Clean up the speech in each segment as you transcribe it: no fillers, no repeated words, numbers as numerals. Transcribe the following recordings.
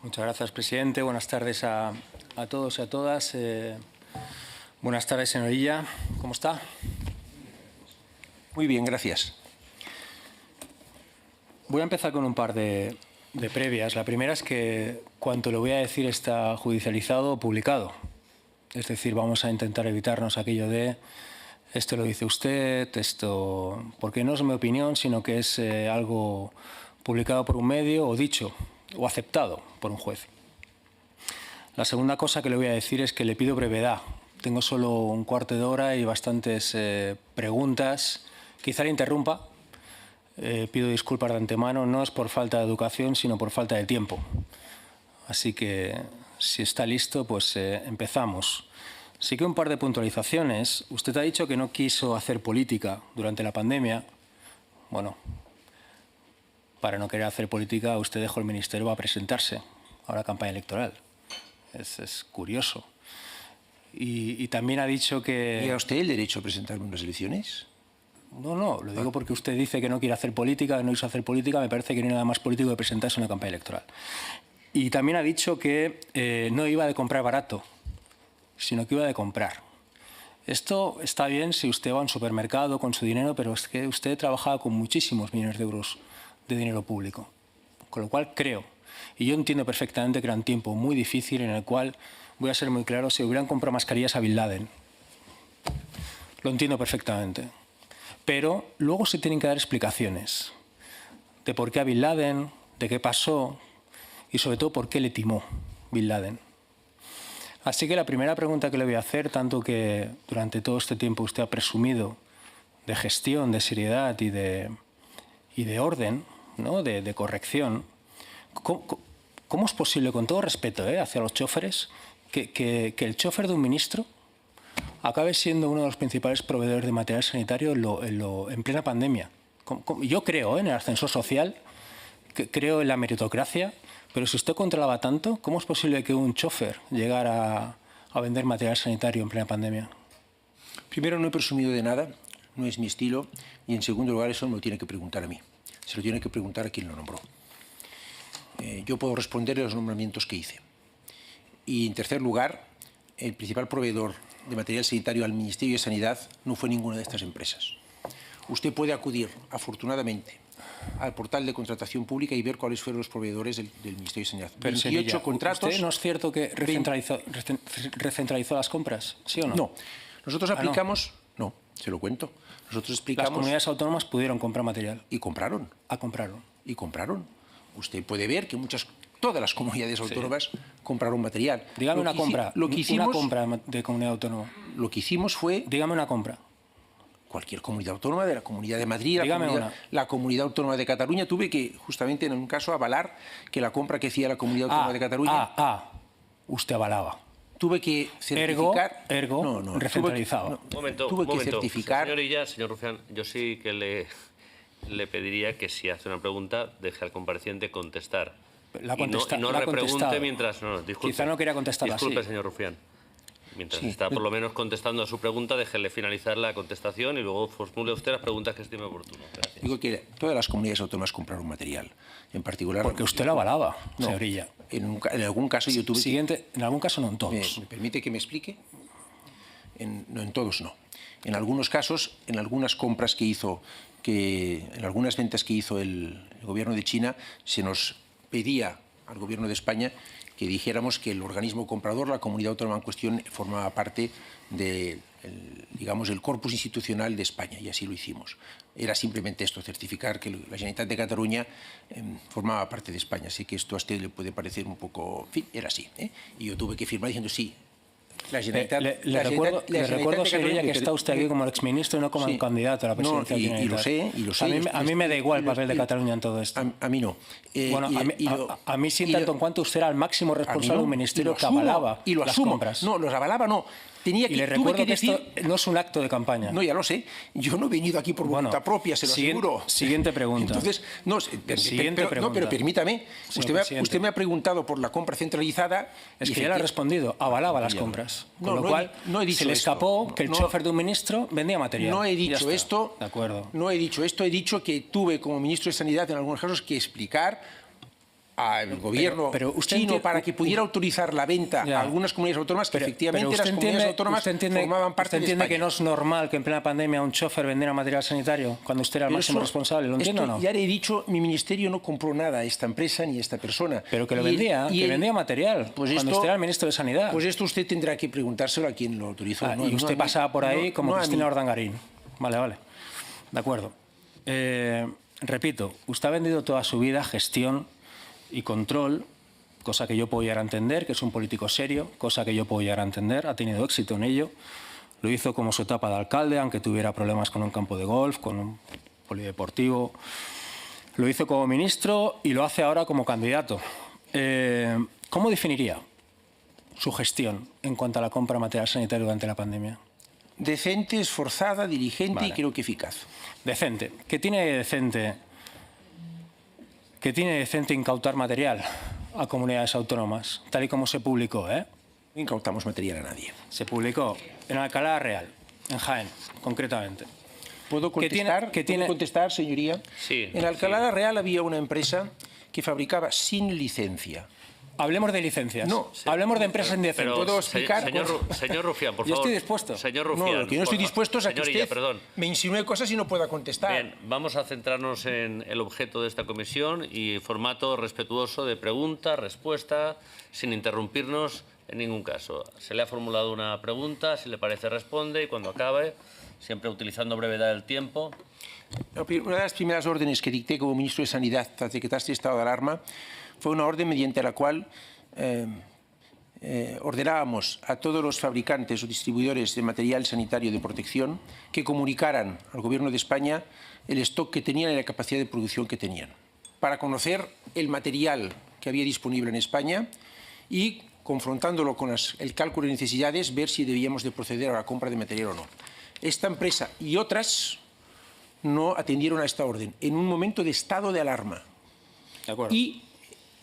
Muchas gracias, presidente. Buenas tardes a todos y a todas. Buenas tardes, señorilla. ¿Cómo está? Muy bien, gracias. Voy a empezar con un par de previas. La primera es que cuanto le voy a decir está judicializado o publicado. Es decir, vamos a intentar evitarnos aquello de esto lo dice usted, esto... Porque no es mi opinión, sino que es algo publicado por un medio o dicho o aceptado por un juez. La segunda cosa que le voy a decir es que le pido brevedad. Tengo solo un cuarto de hora y bastantes preguntas. Quizá le interrumpa. Pido disculpas de antemano. No es por falta de educación, sino por falta de tiempo. Así que, si está listo, pues empezamos. Sí que un par de puntualizaciones. Usted ha dicho que no quiso hacer política durante la pandemia. Bueno, para no querer hacer política, usted dejó el ministerio a presentarse a la campaña electoral. Es curioso. Y también ha dicho que... ¿Y a usted el derecho a presentarme unas elecciones? No, lo digo porque usted dice que no quiere hacer política, no quiso hacer política. Me parece que no hay nada más político que presentarse a una campaña electoral. Y también ha dicho que no iba de comprar barato, sino que iba de comprar. Esto está bien si usted va a un supermercado con su dinero, pero es que usted trabajaba con muchísimos millones de euros de dinero público. Con lo cual creo, y yo entiendo perfectamente que era un tiempo muy difícil en el cual, voy a ser muy claro, se hubieran comprado mascarillas a Bin Laden. Lo entiendo perfectamente. Pero luego se tienen que dar explicaciones de por qué a Bin Laden, de qué pasó y sobre todo por qué le timó Bin Laden. Así que la primera pregunta que le voy a hacer, tanto que durante todo este tiempo usted ha presumido de gestión, de seriedad y de orden, ¿no? de corrección, ¿cómo es posible, con todo respeto hacia los choferes, que el chofer de un ministro acabe siendo uno de los principales proveedores de material sanitario en plena pandemia? Yo creo en el ascensor social, creo en la meritocracia, pero si usted controlaba tanto, ¿cómo es posible que un chofer llegara a vender material sanitario en plena pandemia? Primero, no he presumido de nada, no es mi estilo, y en segundo lugar, eso me lo tiene que preguntar a mí. Se lo tiene que preguntar a quien lo nombró. Yo puedo responderle a los nombramientos que hice. Y en tercer lugar, el principal proveedor de material sanitario al Ministerio de Sanidad no fue ninguna de estas empresas. Usted puede acudir, afortunadamente, al portal de contratación pública y ver cuáles fueron los proveedores del Ministerio de Sanidad. Pero 28 contratos. ¿Usted no es cierto que recentralizó las compras? ¿Sí o no? No. Nosotros aplicamos... No, se lo cuento. Nosotros explicamos... Las comunidades autónomas pudieron comprar material. Y compraron. Compraron. Y compraron. Usted puede ver que todas las comunidades autónomas compraron material. Dígame una compra de comunidad autónoma. Lo que hicimos fue... Dígame una compra. Cualquier comunidad autónoma, de la Comunidad de Madrid, la Comunidad Autónoma de Cataluña. Tuve que, justamente en un caso, avalar que la compra que hacía la Comunidad Autónoma de Cataluña... Usted avalaba. Tuve que certificar... Ergo, recentralizado. Un momento. Certificar... Señorilla, señor Rufián, yo sí que le pediría que si hace una pregunta, deje al compareciente contestar. No repregunte mientras... No, disculpe. Quizá no quería contestar así. Disculpe, señor Rufián. Mientras está por lo menos contestando a su pregunta, déjele finalizar la contestación y luego formule usted las preguntas que estime oportuno. Gracias. Digo que todas las comunidades autónomas compraron material. En particular... Porque usted lo avalaba, señorilla. En algún caso yo tuve... En algún caso no en todos. ¿Me permite que me explique? No, en todos no. En algunos casos, en algunas compras que hizo, en algunas ventas que hizo el gobierno de China, se nos pedía al gobierno de España que dijéramos que el organismo comprador, la comunidad autónoma en cuestión, formaba parte del corpus institucional de España, y así lo hicimos. Era simplemente esto, certificar que la Generalitat de Cataluña formaba parte de España. Así que esto a usted le puede parecer un poco... En fin, era así. Y yo tuve que firmar diciendo sí. Le recuerdo, señorilla, que está usted aquí como el exministro y no como candidato a la presidencia de la Generalitat. Y lo sé. A mí me da igual el papel de Cataluña en todo esto. A mí no. Bueno, a mí sí, tanto en cuanto usted era el máximo responsable de un ministerio que avalaba las compras. No, los avalaba no. Y le recuerdo que esto no es un acto de campaña. No, ya lo sé. Yo no he venido aquí por voluntad propia, se lo aseguro. Siguiente pregunta. Entonces, pero permítame. Usted me ha preguntado por la compra centralizada. Es que ya le ha respondido. Avalaba las compras. Con lo cual, se le escapó que el chofer de un ministro vendía material. No he dicho esto. De acuerdo. No he dicho esto. He dicho que tuve como ministro de Sanidad en algunos casos que explicar al gobierno chino para que pudiera autorizar la venta a algunas comunidades autónomas que efectivamente las comunidades autónomas formaban parte de España. ¿Usted entiende que no es normal que en plena pandemia un chofer vendiera material sanitario cuando usted era el máximo responsable? ¿Lo entiende o no? Ya le he dicho, mi ministerio no compró nada a esta empresa ni a esta persona. Pero que lo vendía, vendía material cuando usted era el ministro de Sanidad. Pues esto usted tendrá que preguntárselo a quien lo autorizó. Y usted pasaba por ahí como Cristina Urdangarín. Vale. De acuerdo. Repito, usted ha vendido toda su vida gestión y control, cosa que yo puedo llegar a entender, que es un político serio, cosa que yo puedo llegar a entender, ha tenido éxito en ello. Lo hizo como su etapa de alcalde, aunque tuviera problemas con un campo de golf, con un polideportivo. Lo hizo como ministro y lo hace ahora como candidato. ¿Cómo definiría su gestión en cuanto a la compra de material sanitario durante la pandemia? Decente, esforzada, diligente y creo que eficaz. Decente. ¿Qué tiene de decente? ¿Qué tiene de decente incautar material a comunidades autónomas, tal y como se publicó, ¿eh? No incautamos material a nadie. Se publicó en Alcalá de Real, en Jaén, concretamente. ¿Puedo contestar? ¿Puedo contestar, señoría? Sí. En Alcalá de Real había una empresa que fabricaba sin licencia. Hablemos de licencias. No, hablemos de empresas indecentes. ¿Puedo explicar? Señor Rufián, por favor. Yo estoy dispuesto. Señor Rufián. No, lo que yo no estoy dispuesto es a que usted me insinúe cosas y no pueda contestar. Bien, vamos a centrarnos en el objeto de esta comisión y formato respetuoso de pregunta, respuesta, sin interrumpirnos en ningún caso. Se le ha formulado una pregunta, si le parece responde y cuando acabe, siempre utilizando brevedad del tiempo. Una de las primeras órdenes que dicté como ministro de Sanidad tras decretarse estado de alarma fue una orden mediante la cual ordenábamos a todos los fabricantes o distribuidores de material sanitario de protección que comunicaran al Gobierno de España el stock que tenían y la capacidad de producción que tenían, para conocer el material que había disponible en España y, confrontándolo con el cálculo de necesidades, ver si debíamos de proceder a la compra de material o no. Esta empresa y otras no atendieron a esta orden en un momento de estado de alarma. De acuerdo. Y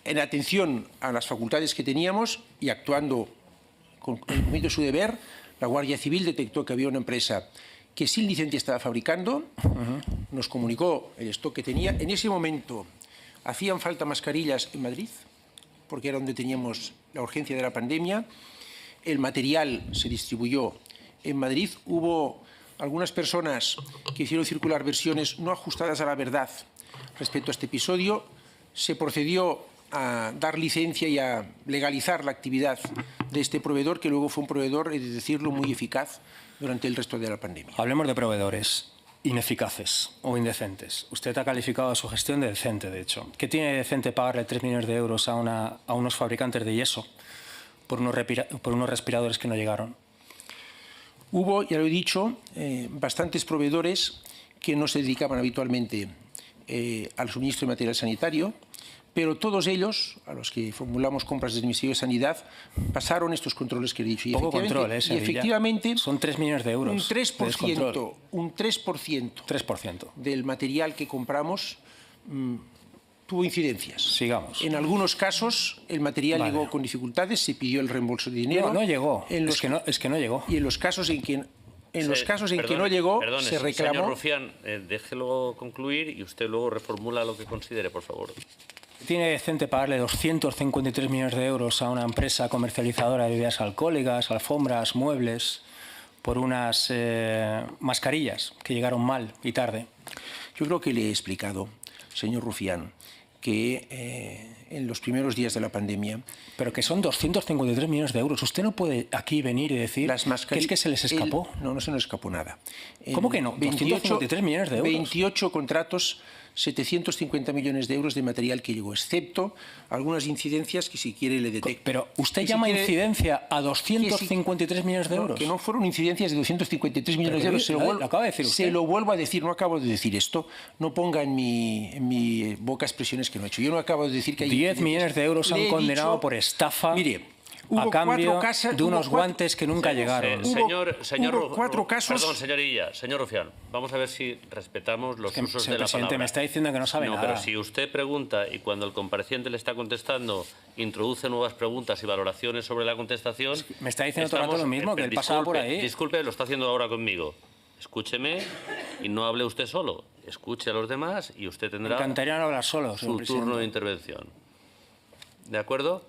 en atención a las facultades que teníamos y actuando con el cumplimiento de su deber, la Guardia Civil detectó que había una empresa que sin licencia estaba fabricando, nos comunicó el stock que tenía. En ese momento hacían falta mascarillas en Madrid, porque era donde teníamos la urgencia de la pandemia. El material se distribuyó en Madrid. Hubo algunas personas que hicieron circular versiones no ajustadas a la verdad respecto a este episodio. Se procedió a dar licencia y a legalizar la actividad de este proveedor, que luego fue un proveedor, he de decirlo, muy eficaz durante el resto de la pandemia. Hablemos de proveedores ineficaces o indecentes. Usted ha calificado a su gestión de decente, de hecho. ¿Qué tiene de decente pagarle 3 millones de euros a unos fabricantes de yeso por unos respiradores que no llegaron? Hubo, ya lo he dicho, bastantes proveedores que no se dedicaban habitualmente al suministro de material sanitario, pero todos ellos, a los que formulamos compras desde el Ministerio de Sanidad, pasaron estos controles que he dicho. Poco control, y efectivamente son 3 millones de euros. Un 3% del material que compramos tuvo incidencias. Sigamos. En algunos casos el material llegó con dificultades, se pidió el reembolso de dinero. No llegó. Es que no llegó. Y en los casos en que no llegó, se reclamó. Señor Rufián, déjelo concluir y usted luego reformula lo que considere, por favor. ¿Tiene decente pagarle 253 millones de euros a una empresa comercializadora de bebidas alcohólicas, alfombras, muebles, por unas mascarillas que llegaron mal y tarde? Yo creo que le he explicado, señor Rufián, que en los primeros días de la pandemia... Pero que son 253 millones de euros. Usted no puede aquí venir y decir que es que se les escapó. No se nos escapó nada. ¿Cómo que no? 253 millones de euros. 28 contratos, 750 millones de euros de material que llegó, excepto algunas incidencias que si quiere le detecto. Pero usted llama incidencia a 253 millones de euros. Que no fueron incidencias de 253 millones de euros. Lo acaba de decir usted. Se lo vuelvo a decir, no acabo de decir esto. No ponga en mi boca expresiones que no he hecho. Yo no acabo de decir que hay 10 millones de euros han condenado por estafa. Mire, a cambio de unos guantes que nunca llegaron. Hubo 4 casos... Perdón, señor Rufián, vamos a ver si respetamos los usos de la palabra. Me está diciendo que no sabe nada. Pero si usted pregunta y cuando el compareciente le está contestando introduce nuevas preguntas y valoraciones sobre la contestación... Me está diciendo todo el rato lo mismo, que él pasaba por ahí. Disculpe, lo está haciendo ahora conmigo. Escúcheme y no hable usted solo. Escuche a los demás y usted tendrá me encantaría no hablar solo, su turno de intervención. ¿De acuerdo?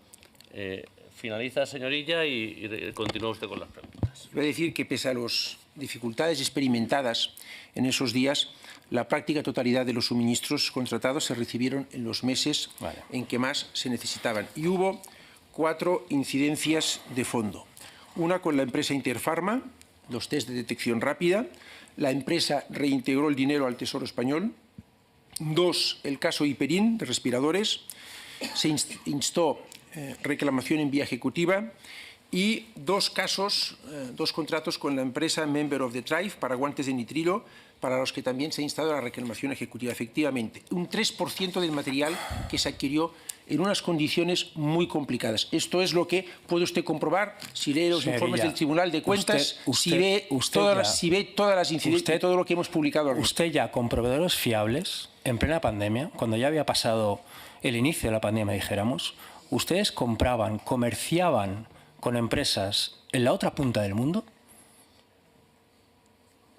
Finaliza, señorilla, y continúa usted con las preguntas. Voy a decir que pese a las dificultades experimentadas en esos días, la práctica totalidad de los suministros contratados se recibieron en los meses en que más se necesitaban. Y hubo 4 incidencias de fondo. Una con la empresa Interpharma, los test de detección rápida. La empresa reintegró el dinero al Tesoro Español. 2, el caso Hiperín de respiradores. Se instó reclamación en vía ejecutiva. Y 2 casos, 2 contratos con la empresa Member of the Tribe para guantes de nitrilo, para los que también se ha instado la reclamación ejecutiva. Efectivamente, un 3% del material que se adquirió en unas condiciones muy complicadas. Esto es lo que puede usted comprobar si lee los informes del Tribunal de Cuentas, si ve todas las incidencias, todo lo que hemos publicado. Usted ya con proveedores fiables, en plena pandemia, cuando ya había pasado el inicio de la pandemia, dijéramos, ustedes compraban, comerciaban con empresas en la otra punta del mundo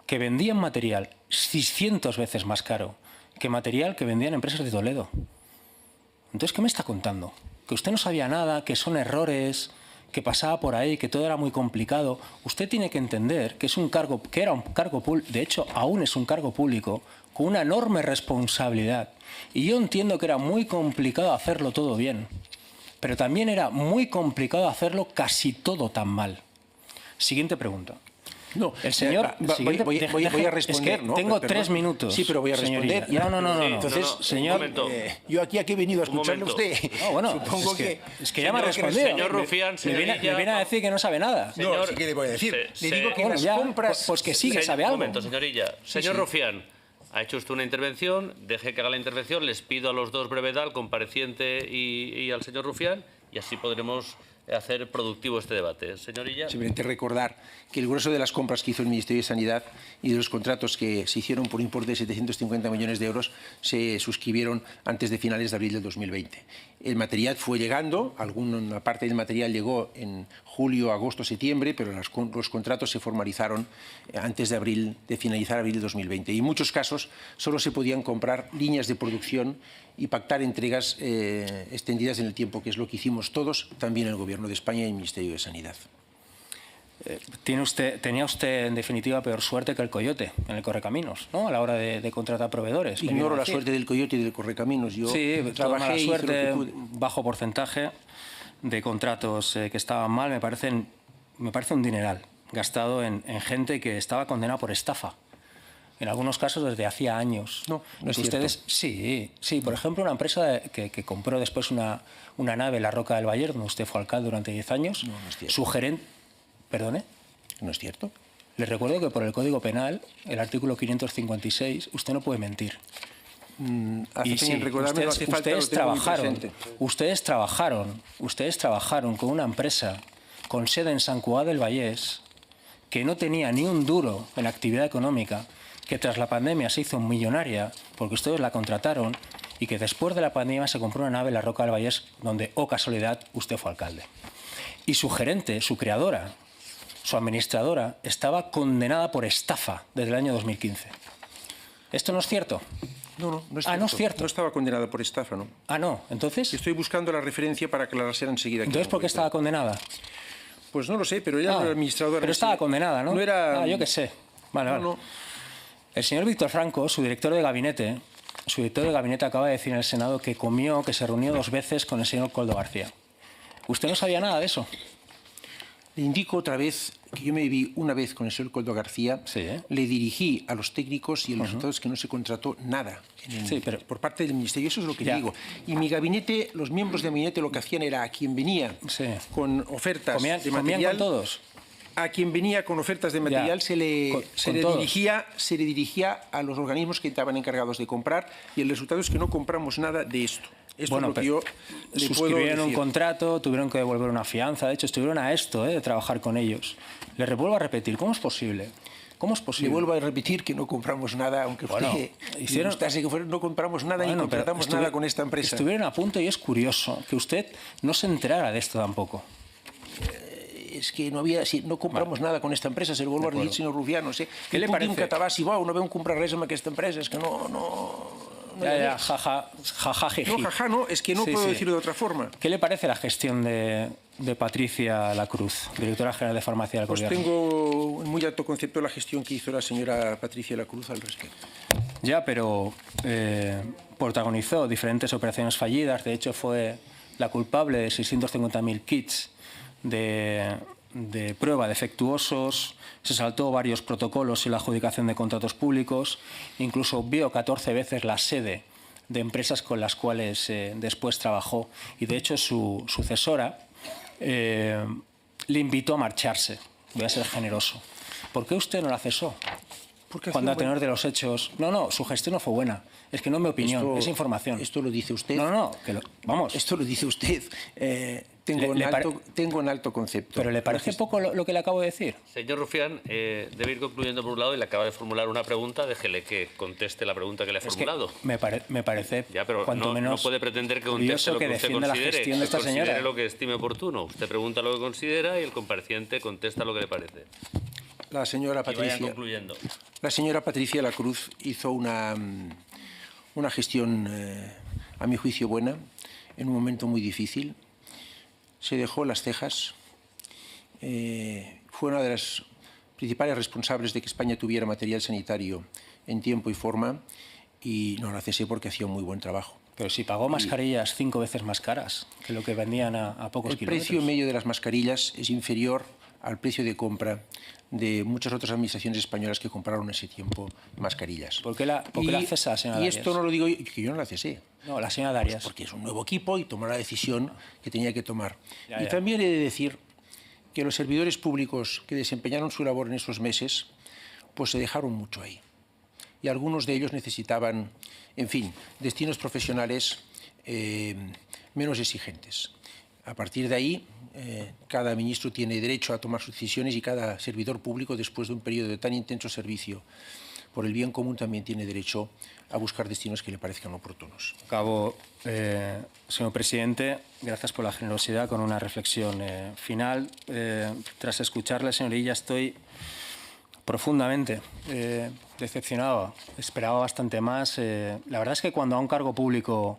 que vendían material 600 veces más caro que material que vendían empresas de Toledo. Entonces, ¿qué me está contando? Que usted no sabía nada, que son errores, que pasaba por ahí, que todo era muy complicado. Usted tiene que entender que era un cargo público, de hecho, aún es un cargo público, con una enorme responsabilidad. Y yo entiendo que era muy complicado hacerlo todo bien, pero también era muy complicado hacerlo casi todo tan mal. Siguiente pregunta. No, el señor... voy a responder, es que tengo 3 minutos. Sí, pero voy a responder. No. Entonces, señor, yo aquí he venido a escucharle a usted. No, bueno, supongo es que ya me ha respondido. Señor Rufián, me viene a decir que no sabe nada. No, sí que le voy a decir. Le digo que las compras... Pues que sí, que sabe algo. Un momento, señorilla. Señor Rufián, ha hecho usted una intervención, deje que haga la intervención, les pido a los dos brevedad, al compareciente y al señor Rufián, y así podremos hacer productivo este debate. Señorilla. Simplemente recordar que el grueso de las compras que hizo el Ministerio de Sanidad y de los contratos que se hicieron por importe de 750 millones de euros se suscribieron antes de finales de abril del 2020. El material fue llegando, alguna parte del material llegó en julio, agosto, septiembre, pero los contratos se formalizaron antes de finalizar abril de 2020. Y en muchos casos solo se podían comprar líneas de producción y pactar entregas extendidas en el tiempo, que es lo que hicimos todos, también el Gobierno de España y el Ministerio de Sanidad. Tenía usted, en definitiva, peor suerte que el Coyote en el Correcaminos, ¿no? A la hora de contratar proveedores. Ignoro la suerte del Coyote y del Correcaminos. Yo trabajé y suerte, bajo porcentaje de contratos que estaban mal. Me parece un dineral gastado en gente que estaba condenada por estafa. En algunos casos desde hacía años. No es ustedes, cierto. Sí. Por ejemplo, una empresa que compró después una nave en la Roca del Valle, donde usted fue alcalde durante 10 años. No es cierto. Su gerente... ¿Perdone? No es cierto. Le recuerdo que por el Código Penal, el artículo 556, usted no puede mentir. Ustedes trabajaron con una empresa con sede en Sant Cugat del Vallès que no tenía ni un duro en actividad económica, que tras la pandemia se hizo millonaria porque ustedes la contrataron y que después de la pandemia se compró una nave en la Roca del Vallès donde, oh casualidad, usted fue alcalde. Y su gerente, su creadora, su administradora, estaba condenada por estafa desde el año 2015. ¿Esto no es cierto? No es cierto. No es cierto. No estaba condenada por estafa, ¿no? No. Entonces... Estoy buscando la referencia para aclararse enseguida. Entonces, ¿por qué estaba condenada? Pues no lo sé, pero ella era administradora. Pero estaba condenada, ¿no? No era... yo qué sé. Vale. El señor Víctor Franco, su director de gabinete acaba de decir en el Senado que se reunió 2 veces con el señor Koldo García. ¿Usted no sabía nada de eso? Le indico otra vez que yo me vi una vez con el señor Koldo García, le dirigí a los técnicos y el resultado es que no se contrató nada por parte del Ministerio. Eso es lo que digo. Y mi gabinete, los miembros de mi gabinete lo que hacían era a quien venía con ofertas de material... ¿Comían con todos? A quien venía con ofertas de material se le dirigía a los organismos que estaban encargados de comprar y el resultado es que no compramos nada de esto. Esto es lo que yo le suscribieron un contrato, tuvieron que devolver una fianza, de hecho estuvieron a esto de trabajar con ellos. Les vuelvo a repetir, ¿cómo es posible? ¿Cómo es posible? Le vuelvo a repetir que no compramos nada, aunque no compramos nada ni contratamos nada con esta empresa. Estuvieron a punto y es curioso que usted no se enterara de esto tampoco. Es que no compramos nada con esta empresa, se lo vuelvo a decir, señor Rufián, no sé. ¿Qué le parece? Que Catabassi, no veu comprar res amb aquesta empresa, és que no Ya, jaja, jiji. No, jaja, no, es que no puedo decirlo de otra forma. ¿Qué le parece la gestión de Patricia Lacruz, directora general de Farmacia del Gobierno? Pues tengo en muy alto concepto la gestión que hizo la señora Patricia Lacruz al respecto. Ya, pero protagonizó diferentes operaciones fallidas. De hecho, fue la culpable de 650.000 kits de prueba defectuosos. Se saltó varios protocolos en la adjudicación de contratos públicos. Incluso vio 14 veces la sede de empresas con las cuales después trabajó. Y, de hecho, su sucesora le invitó a marcharse. Voy a ser generoso. ¿Por qué usted no la cesó? Cuando a tenor de los hechos... No, su gestión no fue buena. Es que no es mi opinión, es información. ¿Esto lo dice usted? No, vamos. Esto lo dice usted. Tengo en alto concepto. ¿Pero le parece poco lo que le acabo de decir? Señor Rufián, debe ir concluyendo por un lado y le acaba de formular una pregunta. Déjele que conteste la pregunta que le ha formulado. Me parece ya, pero cuanto menos no puede pretender que conteste lo que usted considere. La gestión de esta señora. Considere lo que estime oportuno. Usted pregunta lo que considera y el compareciente contesta lo que le parece. La señora Patricia Lacruz hizo una gestión, a mi juicio, buena, en un momento muy difícil. Se dejó las cejas. Fue una de las principales responsables de que España tuviera material sanitario en tiempo y forma, y no la cesé porque hacía un muy buen trabajo. Pero si pagó mascarillas 5 veces más caras que lo que vendían a pocos kilómetros. El precio medio de las mascarillas es inferior al precio de compra de muchas otras administraciones españolas que compraron en ese tiempo mascarillas. ¿Por qué la cesa, señora Darias? Y esto no lo digo yo, que yo no la cesé. No, la señora Darias. Pues porque es un nuevo equipo y tomó la decisión que tenía que tomar. Ya. Y también he de decir que los servidores públicos que desempeñaron su labor en esos meses, pues se dejaron mucho ahí. Y algunos de ellos necesitaban, en fin, destinos profesionales menos exigentes. A partir de ahí, cada ministro tiene derecho a tomar sus decisiones y cada servidor público, después de un periodo de tan intenso servicio por el bien común, también tiene derecho a buscar destinos que le parezcan oportunos. Acabo, señor presidente, gracias por la generosidad, con una reflexión final. Tras escucharle, señoría, estoy profundamente decepcionado. Esperaba bastante más. La verdad es que cuando a un cargo público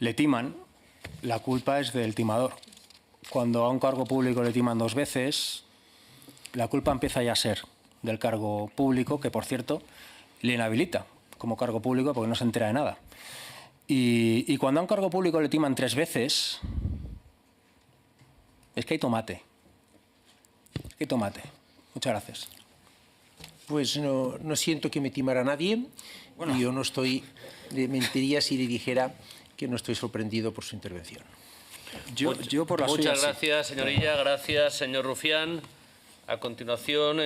le timan, la culpa es del timador. Cuando a un cargo público le timan 2 veces, la culpa empieza ya a ser del cargo público, que, por cierto, le inhabilita como cargo público porque no se entera de nada. Y cuando a un cargo público le timan 3 veces, es que hay tomate. ¿Qué tomate? Muchas gracias. Pues no siento que me timara nadie. Bueno, y yo no estoy... mentiría si le dijera que no estoy sorprendido por su intervención. Muchas gracias, señorilla. Gracias, señor Rufián. A continuación...